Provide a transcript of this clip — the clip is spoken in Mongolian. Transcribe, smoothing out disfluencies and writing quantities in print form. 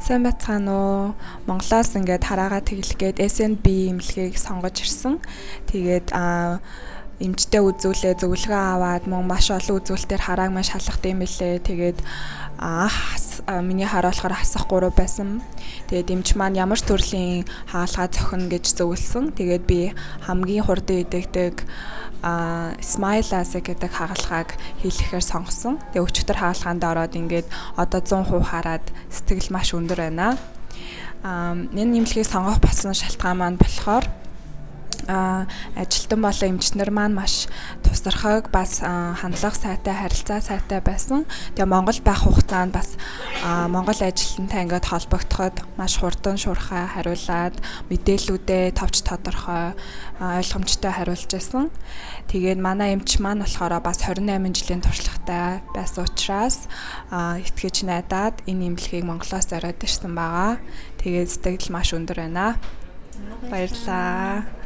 Сайн бацхан уу. Монголоос ингээд хараагаа тэглэгээд SNB имлэгийг сонгож ирсэн. Тэгээд эмчтэй үзүүлээ зөвлөгөө аваад маш олон үзүүлэлтээр харааг маш шалгах юм билээ. Тэгээд миний хараа болохоор хасах 3 байсан. Тэгээд эмч маань ямар ч төрлийн хаалгаа зохино гэж зөвлөсөн. Тэгээд би хамгийн хурдан идэгдэг Smile Lasik гэдэг хаалгааг хийлгэхээр сонгосон. Тэгээд өчигдөр хаалгаанд ороод ингээд одоо 100% хараад сэтгэл маш өндөр байна. Энэ нэмлэгийг сонгох болсон шалтгаан маань болохоор ажилтан болон эмчнэр маань маш тусархаг, бас хандлага сайтай, харилцаа сайтай байсан. Тэгээ Монгол байх хугацаанд бас Монгол ажилтнтай ингээд холбогдоход маш хурдан шуурхай хариулаад мэдээллүүдээ товч тодорхой ойлгомжтой хариулж байсан. Тэгээд манай эмч маань болохоор бас 28 жилийн туршлагатай байсан учраас итгэж найдаад энэ имлэгийг Монголоос зориод ирсэн байгаа. Тэгээд сэтгэл маш өндөр байна. Баярлалаа.